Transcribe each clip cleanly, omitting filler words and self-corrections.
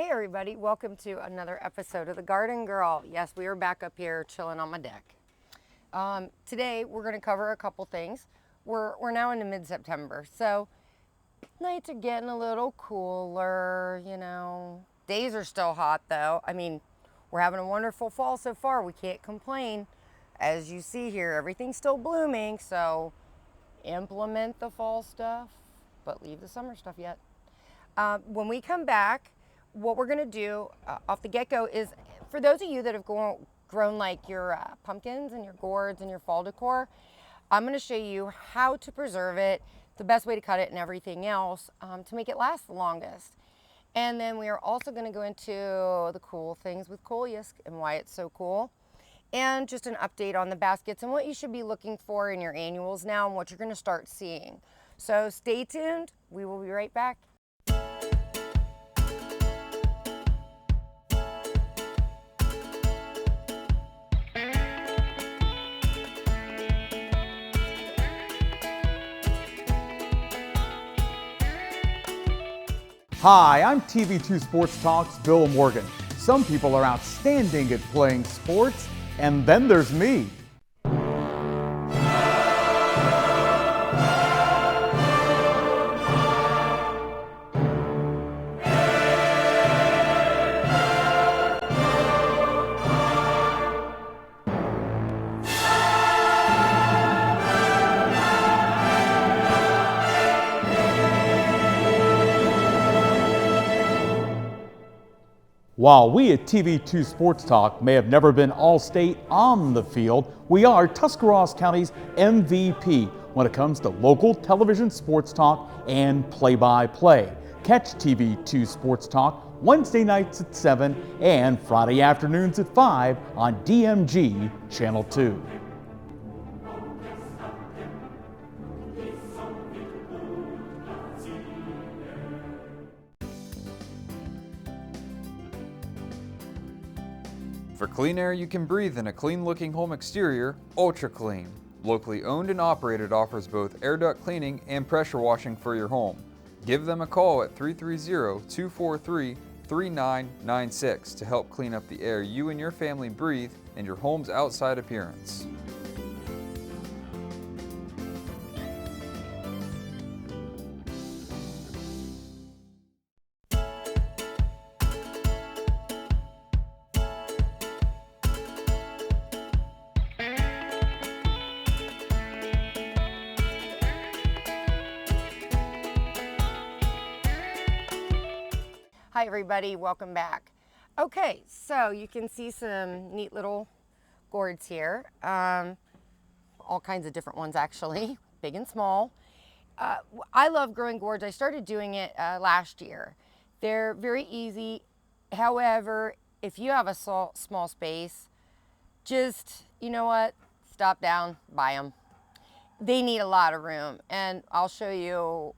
Hey everybody, welcome to another episode of the Garden Girl. Yes, we are back up here chilling on my deck. Today we're going to cover a couple things. We're now into mid-September, so nights are getting a little cooler, you know. Days are still hot though. I mean, we're having a wonderful fall so far. We can't complain. As you see here, everything's still blooming, so implement the fall stuff, but leave the summer stuff yet. When we come back, what we're gonna do off the get-go is, for those of you that have grown like your pumpkins and your gourds and your fall decor, I'm gonna show you how to preserve it, the best way to cut it and everything else to make it last the longest. And then we are also gonna go into the cool things with coleus and why it's so cool. And just an update on the baskets and what you should be looking for in your annuals now and what you're gonna start seeing. So stay tuned, we will be right back. Hi, I'm TV2 Sports Talk's Bill Morgan. Some people are outstanding at playing sports, and then there's me. While we at TV2 Sports Talk may have never been all-state on the field, we are Tuscarawas County's MVP when it comes to local television sports talk and play-by-play. Catch TV2 Sports Talk Wednesday nights at 7 and Friday afternoons at 5 on DMG Channel 2. For clean air you can breathe in a clean-looking home exterior, Ultra Clean. Locally owned and operated, offers both air duct cleaning and pressure washing for your home. Give them a call at 330-243-3996 to help clean up the air you and your family breathe and your home's outside appearance. Hi everybody, welcome back. Okay, so you can see some neat little gourds here. All kinds of different ones actually, big and small. I love growing gourds. I started doing it last year. They're very easy. However, if you have a small space, just, you know what, stop down, buy them. They need a lot of room, and I'll show you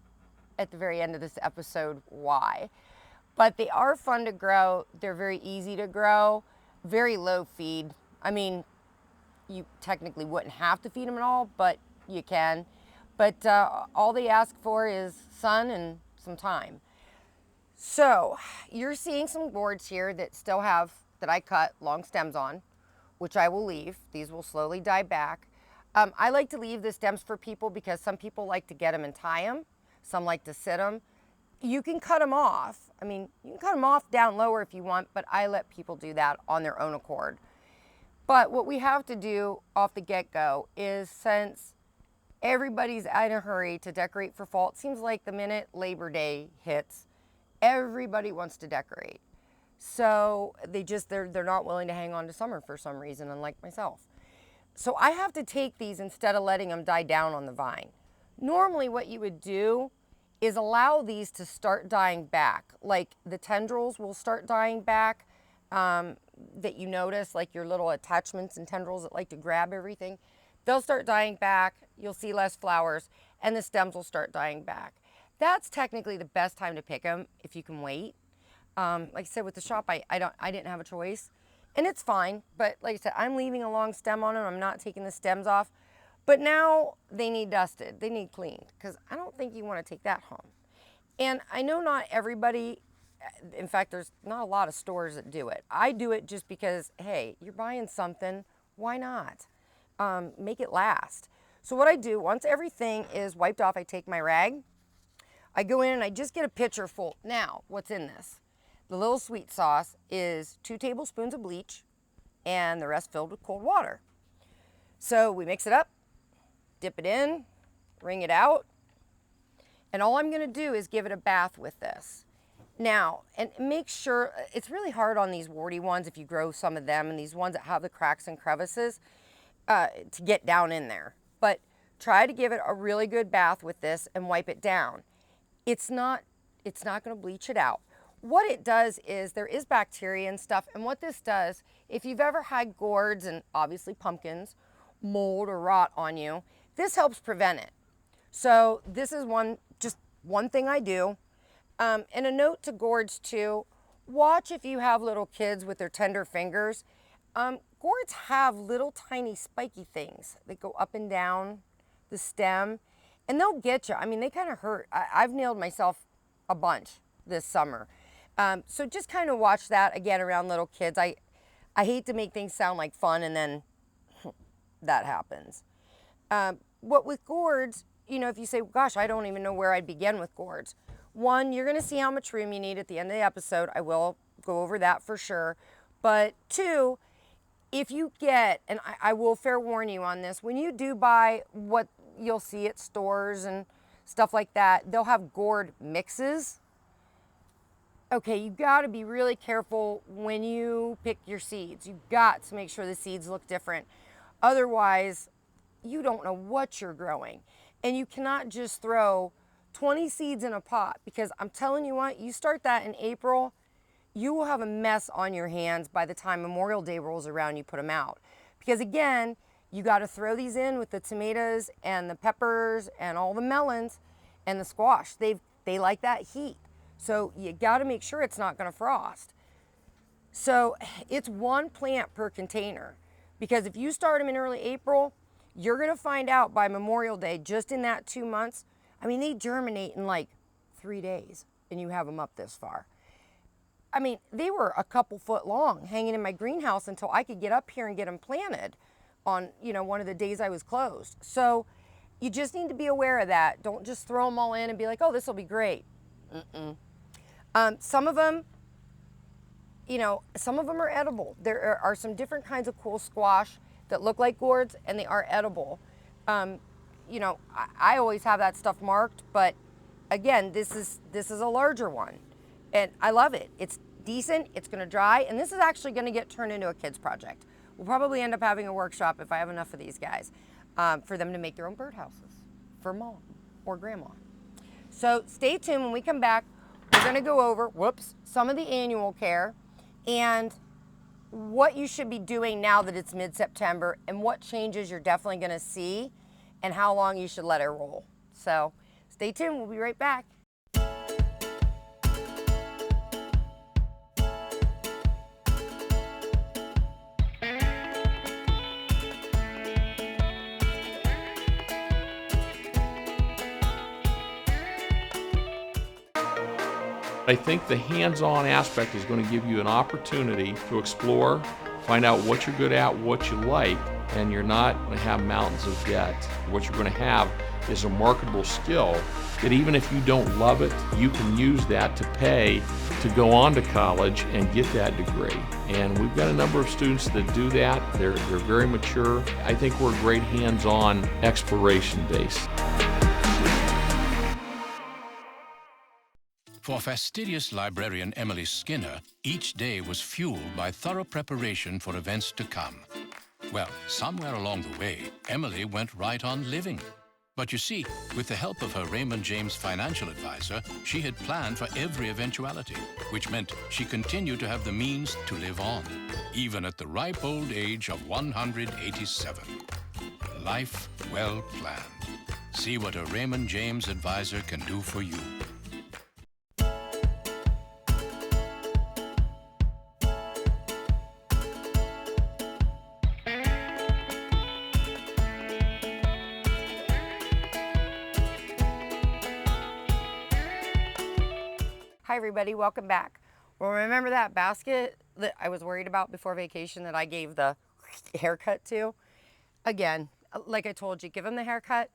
at the very end of this episode why. But they are fun to grow. They're very easy to grow, very low feed. I mean, you technically wouldn't have to feed them at all, but you can. But all they ask for is sun and some time. So you're seeing some gourds here that still have, that I cut long stems on, which I will leave. These will slowly die back. I like to leave the stems for people because some people like to get them and tie them. Some like to sit them. You can cut them off. I mean, you can cut them off down lower if you want, but I let people do that on their own accord. But what we have to do off the get-go is, since everybody's in a hurry to decorate for fall, it seems like the minute Labor Day hits, everybody wants to decorate. So they're not willing to hang on to summer for some reason, unlike myself. So I have to take these instead of letting them die down on the vine. Normally what you would do is allow these to start dying back. Like the tendrils will start dying back that you notice, like your little attachments and tendrils that like to grab everything. They'll start dying back, you'll see less flowers, and the stems will start dying back. That's technically the best time to pick them if you can wait. Like I said, with the shop, I didn't have a choice, and it's fine, but like I said, I'm leaving a long stem on them. I'm not taking the stems off. But now they need dusted, they need cleaned, because I don't think you want to take that home. And I know not everybody In fact, there's not a lot of stores that do it. I do it just because, hey, you're buying something, why not? Make it last. So what I do, once everything is wiped off, I take my rag, I go in and I just get a pitcher full. Now, what's in this? The little sweet sauce is 2 tablespoons of bleach and the rest filled with cold water. So we mix it up, dip it in, wring it out, and all I'm gonna do is give it a bath with this. Now, and make sure, it's really hard on these warty ones if you grow some of them, and these ones that have the cracks and crevices, to get down in there. But try to give it a really good bath with this and wipe it down. It's not gonna bleach it out. What it does is, there is bacteria and stuff, and what this does, if you've ever had gourds and obviously pumpkins, mold or rot on you, this helps prevent it. So this is just one thing I do. And a note to gourds too, watch if you have little kids with their tender fingers. Gourds have little tiny spiky things that go up and down the stem, and they'll get you. I mean, they kind of hurt. I've nailed myself a bunch this summer. So just kind of watch that again around little kids. I hate to make things sound like fun and then that happens. What with gourds, you know, if you say, gosh, I don't even know where I'd begin with gourds. One, you're going to see how much room you need at the end of the episode. I will go over that for sure. But two, if you get, and I will fair warn you on this, when you do buy what you'll see at stores and stuff like that, they'll have gourd mixes. Okay, you got to be really careful when you pick your seeds. You've got to make sure the seeds look different. Otherwise, you don't know what you're growing. And you cannot just throw 20 seeds in a pot, because I'm telling you what, you start that in April, you will have a mess on your hands by the time Memorial Day rolls around, you put them out. Because again, you got to throw these in with the tomatoes and the peppers and all the melons and the squash. They like that heat. So you got to make sure it's not going to frost. So it's 1 plant per container, because if you start them in early April, you're going to find out by Memorial Day, just in that 2 months, I mean, they germinate in like 3 days and you have them up this far. I mean, they were a couple foot long hanging in my greenhouse until I could get up here and get them planted on, you know, one of the days I was closed. So you just need to be aware of that. Don't just throw them all in and be like, oh, this will be great. Some of them, you know, some of them are edible. There are some different kinds of cool squash that look like gourds, and they are edible. You know, I always have that stuff marked, but again, this is a larger one, and I love it. It's decent, it's gonna dry, and this is actually gonna get turned into a kid's project. We'll probably end up having a workshop if I have enough of these guys, for them to make their own birdhouses for mom or grandma. So stay tuned. When we come back, we're gonna go over, some of the annual care and what you should be doing now that it's mid-September, and what changes you're definitely gonna see, and how long you should let it roll. So stay tuned, we'll be right back. I think the hands-on aspect is going to give you an opportunity to explore, find out what you're good at, what you like, and you're not going to have mountains of debt. What you're going to have is a marketable skill that even if you don't love it, you can use that to pay to go on to college and get that degree. And we've got a number of students that do that. They're very mature. I think we're a great hands-on exploration base. For fastidious librarian Emily Skinner, each day was fueled by thorough preparation for events to come. Well, somewhere along the way, Emily went right on living. But you see, with the help of her Raymond James financial advisor, she had planned for every eventuality, which meant she continued to have the means to live on, even at the ripe old age of 187. Life well planned. See what a Raymond James advisor can do for you. Hi Hi everybody, welcome back. Well, remember that basket that I was worried about before vacation that I gave the haircut to? Again, like I told you, give them the haircut,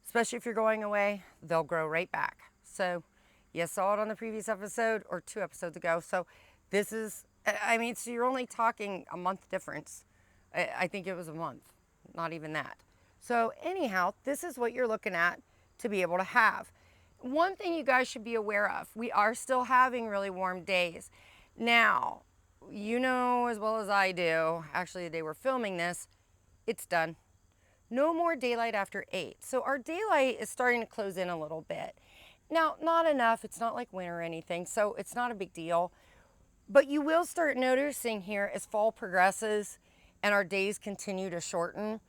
especially if you're going away, they'll grow right back. So you saw it on the previous episode or 2 episodes ago. So this is, I mean, so you're only talking a month difference. I think it was a month, not even that. So anyhow, this is what you're looking at to be able to have. One thing you guys should be aware of, we are still having really warm days. Now, you know as well as I do, actually the day we're filming this, it's done. No more daylight after 8. So our daylight is starting to close in a little bit. Now, not enough, it's not like winter or anything, so it's not a big deal. But you will start noticing here as fall progresses and our days continue to shorten,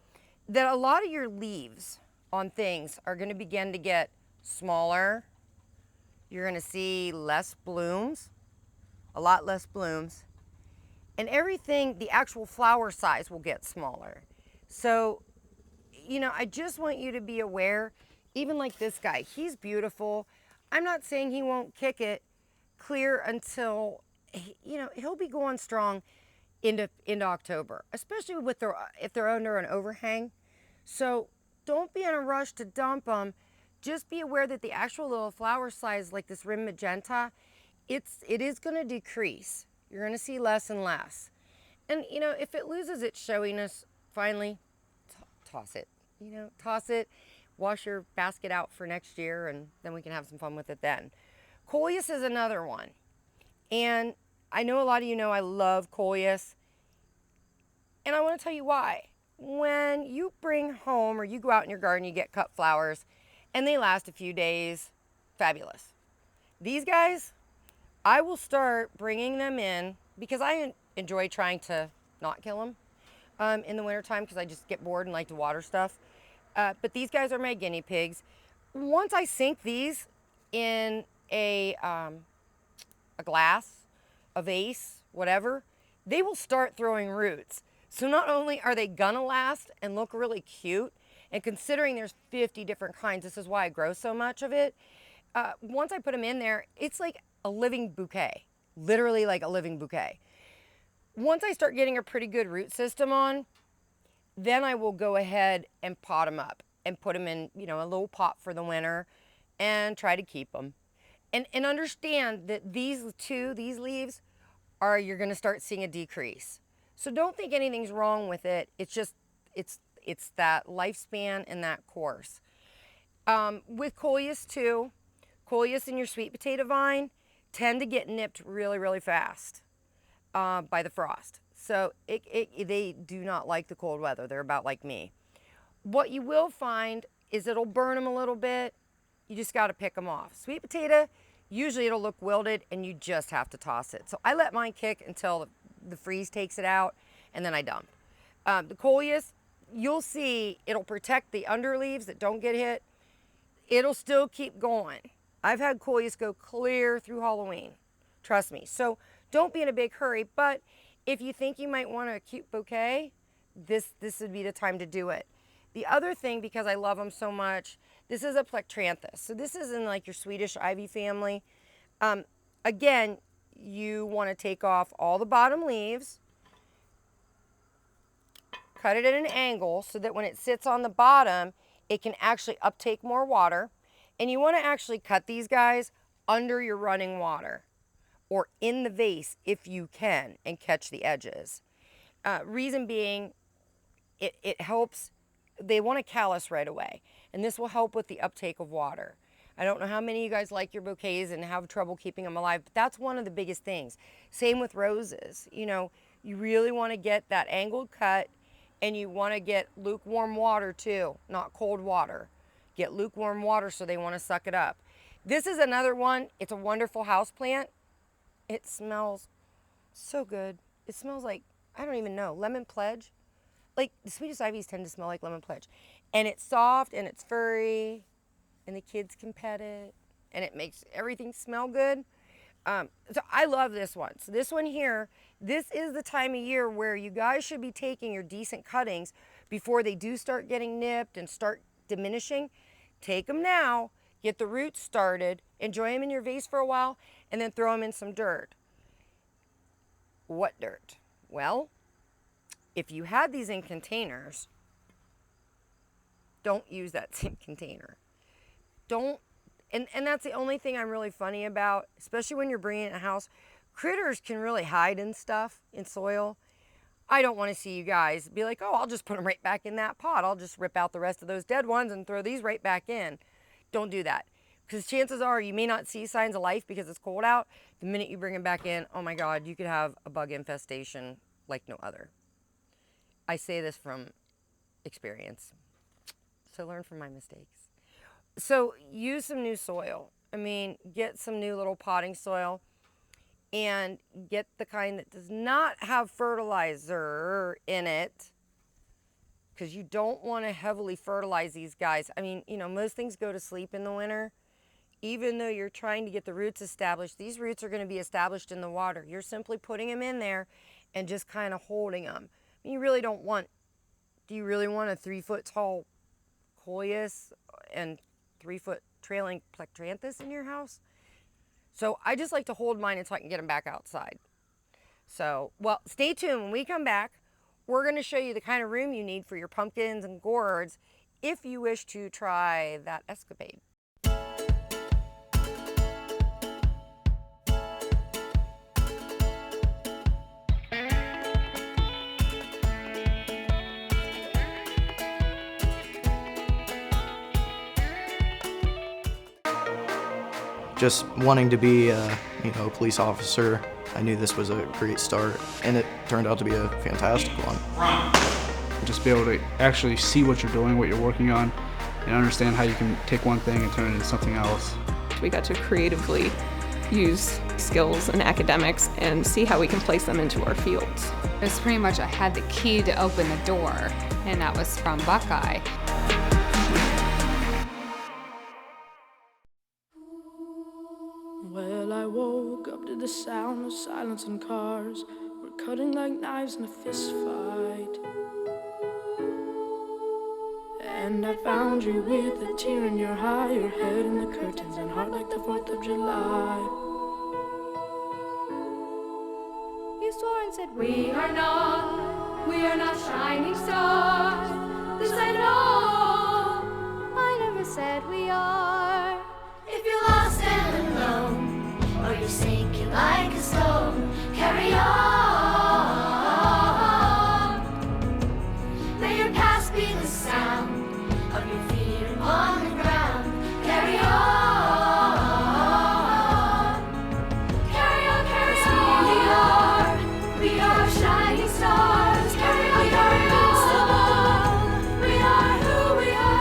that a lot of your leaves on things are going to begin to get smaller. You're going to see less blooms, a lot less blooms, and everything, the actual flower size will get smaller. So, you know, I just want you to be aware, even like this guy, he's beautiful. I'm not saying he won't kick it clear until, you know, he'll be going strong into October, especially with if they're under an overhang. So don't be in a rush to dump them. Just be aware that the actual little flower size, like this rim magenta, it is going to decrease. You're going to see less and less. And, you know, if it loses its showiness, finally, toss it. You know, toss it, wash your basket out for next year, and then we can have some fun with it then. Coleus is another one. And I know a lot of you know I love Coleus. And I want to tell you why. When you bring home or you go out in your garden, you get cut flowers, and they last a few days, fabulous. These guys, I will start bringing them in because I enjoy trying to not kill them in the wintertime because I just get bored and like to water stuff. But these guys are my guinea pigs. Once I sink these in a glass, a vase, whatever, they will start throwing roots. So not only are they gonna last and look really cute, and considering there's 50 different kinds, this is why I grow so much of it. Once I put them in there, it's like a living bouquet, literally like a living bouquet. Once I start getting a pretty good root system on, then I will go ahead and pot them up and put them in, you know, a little pot for the winter and try to keep them. And understand that these leaves are, you're gonna start seeing a decrease. So don't think anything's wrong with it. It's just, it's that lifespan and that course. With Coleus too, Coleus and your sweet potato vine tend to get nipped really, really fast by the frost. So they do not like the cold weather. They're about like me. What you will find is it'll burn them a little bit. You just got to pick them off. Sweet potato, usually it'll look wilted and you just have to toss it. So I let mine kick until the freeze takes it out and then I dump. The Coleus, you'll see it'll protect the under leaves that don't get hit. It'll still keep going. I've had Coleus go clear through Halloween. Trust me. So don't be in a big hurry, but if you think you might want a cute bouquet, this would be the time to do it. The other thing, because I love them so much, this is a plectranthus. So this is in like your Swedish ivy family. Again, you want to take off all the bottom leaves, cut it at an angle so that when it sits on the bottom, it can actually uptake more water. And you want to actually cut these guys under your running water or in the vase if you can and catch the edges. Reason being, it helps, they want to callus right away. And this will help with the uptake of water. I don't know how many of you guys like your bouquets and have trouble keeping them alive, but that's one of the biggest things. Same with roses. You know, you really want to get that angled cut and you want to get lukewarm water too, not cold water. Get lukewarm water so they want to suck it up. This is another one. It's a wonderful house plant. It smells so good. It smells like, I don't even know, lemon pledge. Like the Swedish ivies tend to smell like lemon pledge. And it's soft and it's furry and the kids can pet it and it makes everything smell good. So I love this one. So this one here, this is the time of year where you guys should be taking your decent cuttings before they do start getting nipped and start diminishing. Take them now, get the roots started, enjoy them in your vase for a while, and then throw them in some dirt. What dirt? Well, if you had these in containers, don't use that same container. Don't, and that's the only thing I'm really funny about, especially when you're bringing it in a house. Critters can really hide in stuff, in soil. I don't want to see you guys be like, oh, I'll just put them right back in that pot. I'll just rip out the rest of those dead ones and throw these right back in. Don't do that. Because chances are you may not see signs of life because it's cold out. The minute you bring them back in, oh my God, you could have a bug infestation like no other. I say this from experience. So learn from my mistakes. So use some new soil. I mean, get some new little potting soil and get the kind that does not have fertilizer in it, because you don't want to heavily fertilize these guys. I mean, you know, most things go to sleep in the winter. Even though you're trying to get the roots established, these roots are going to be established in the water. You're simply putting them in there and just kind of holding them. I mean, you really don't want, do you really want a 3-foot tall coleus and 3-foot trailing plectranthus in your house? So I just like to hold mine until I can get them back outside. So, well, stay tuned. When we come back, we're going to show you the kind of room you need for your pumpkins and gourds if you wish to try that escapade. Just wanting to be a police officer, I knew this was a great start, and it turned out to be a fantastic one. Just be able to actually see what you're doing, what you're working on, and understand how you can take one thing and turn it into something else. We got to creatively use skills and academics and see how we can place them into our fields. It was pretty much I had the key to open the door, and that was from Buckeye. Well, I woke up to the sound of silence and cars were cutting like knives in a fist fight. And I found you with a tear in your eye, your head in the curtains and heart like the 4th of July. You swore and said, we are not shining stars. This I know, I never said we are. If you're lost and alone, or you're sinking like a stone, carry on. May your past be the sound of your feet upon the ground. Carry on. Carry on, carry on. We are shining stars. Carry on, invincible. We are who we are.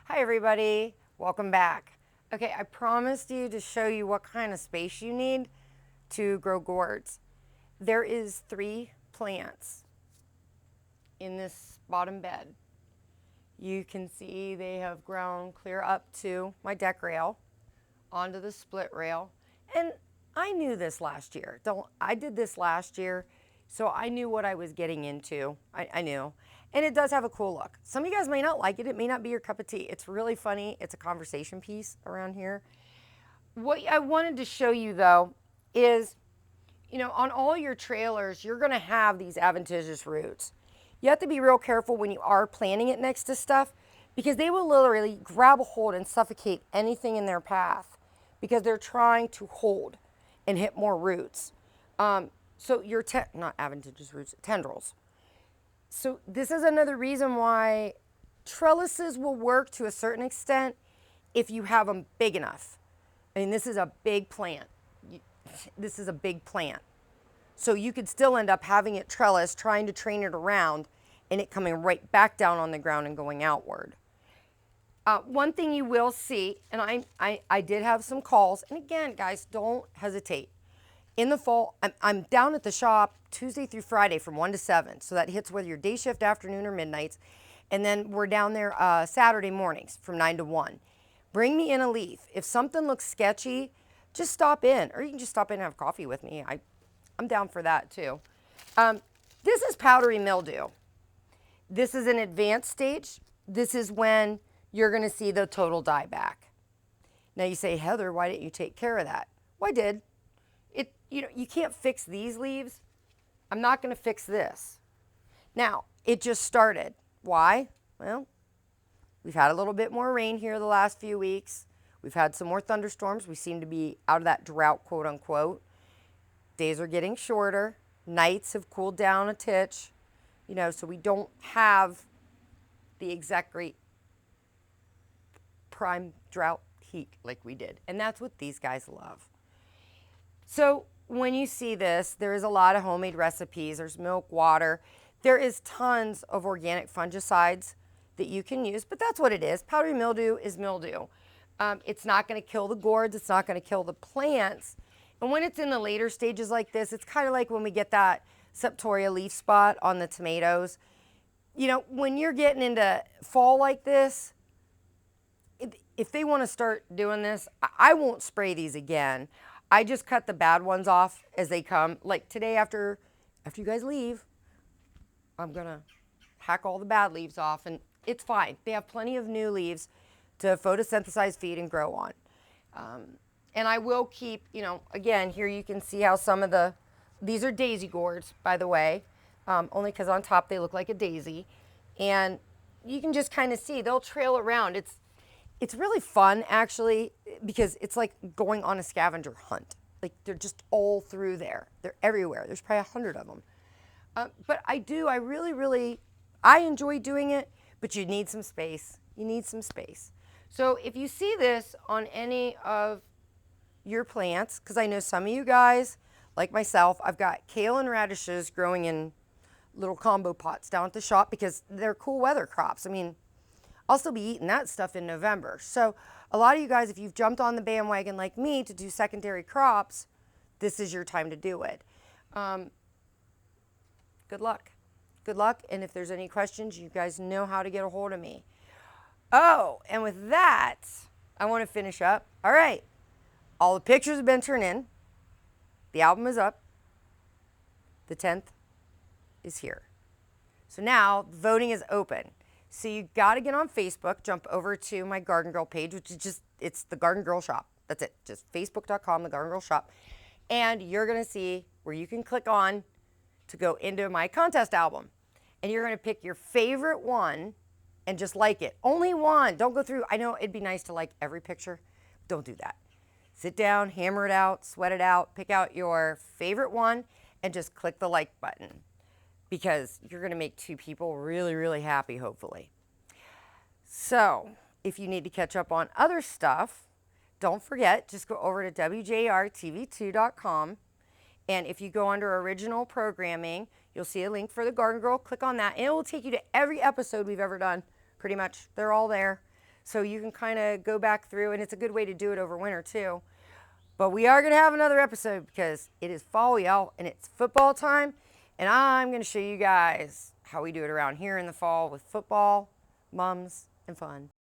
Hi everybody, welcome back. Okay, I promised you to show you what kind of space you need to grow gourds. There is 3 plants in this bottom bed. You can see they have grown clear up to my deck rail, onto the split rail. And I knew this last year. I did this last year, so I knew what I was getting into. I knew. And it does have a cool look. Some of you guys may not like it. It may not be your cup of tea. It's really funny. It's a conversation piece around here. What I wanted to show you though is, you know, on all your trailers, you're gonna have these adventitious roots. You have to be real careful when you are planting it next to stuff, because they will literally grab a hold and suffocate anything in their path because they're trying to hold and hit more roots. So your, not adventitious roots, tendrils. So this is another reason why trellises will work to a certain extent if you have them big enough. I mean, this is a big plant. This is a big plant. So you could still end up having it trellis, trying to train it around, and it coming right back down on the ground and going outward. One thing you will see, and I did have some calls, and again, guys, don't hesitate. In the fall, I'm down at the shop Tuesday through Friday from 1 to 7, so that hits whether your day shift, afternoon, or midnights, and then we're down there Saturday mornings from 9 to 1. Bring me in a leaf. If something looks sketchy, just stop in, or you can just stop in and have coffee with me. I'm down for that too. This is powdery mildew. This is an advanced stage. This is when you're going to see the total dieback. Now you say, Heather, why didn't you take care of that? Well, I did. You can't fix these leaves. I'm not going to fix this. Now, it just started. Why? Well, we've had a little bit more rain here the last few weeks. We've had some more thunderstorms. We seem to be out of that drought, quote unquote. Days are getting shorter. Nights have cooled down a titch, so we don't have the exact great prime drought heat like we did. And that's what these guys love. So when you see this, there is a lot of homemade recipes. There's milk, water. There is tons of organic fungicides that you can use, but that's what it is. Powdery mildew is mildew. It's not going to kill the gourds. It's not going to kill the plants. And when it's in the later stages like this, it's kind of like when we get that septoria leaf spot on the tomatoes. When you're getting into fall like this, if they want to start doing this, I won't spray these again. I just cut the bad ones off as they come. Like today after you guys leave, I'm going to hack all the bad leaves off, and it's fine. They have plenty of new leaves to photosynthesize, feed, and grow on. And I will keep, again, here you can see how some of these are daisy gourds, by the way, only because on top they look like a daisy. And you can just kind of see, they'll trail around. It's really fun, actually, because it's like going on a scavenger hunt. Like, they're just all through there. They're everywhere. There's probably 100 of them. But I really enjoy doing it, but you need some space. You need some space. So if you see this on any of your plants, because I know some of you guys, like myself, I've got kale and radishes growing in little combo pots down at the shop because they're cool weather crops. I mean, I'll still be eating that stuff in November. So a lot of you guys, if you've jumped on the bandwagon like me to do secondary crops, this is your time to do it. Good luck. Good luck. And if there's any questions, you guys know how to get a hold of me. Oh, and with that, I want to finish up. All right. All the pictures have been turned in. The album is up. The 10th is here. So now voting is open. So you got to get on Facebook, jump over to my Garden Girl page, which is it's the Garden Girl Shop. That's it. Just facebook.com, the Garden Girl Shop. And you're going to see where you can click on to go into my contest album. And you're going to pick your favorite one and just like it. Only one. Don't go through. I know it'd be nice to like every picture. Don't do that. Sit down, hammer it out, sweat it out, pick out your favorite one, and just click the like button because you're going to make 2 people really, really happy, hopefully. So if you need to catch up on other stuff, don't forget, just go over to wjrtv2.com. And if you go under original programming, you'll see a link for the Garden Girl. Click on that, and it will take you to every episode we've ever done, pretty much. They're all there. So you can kind of go back through, and it's a good way to do it over winter, too. But we are going to have another episode because it is fall, y'all, and it's football time. And I'm going to show you guys how we do it around here in the fall with football, mums, and fun.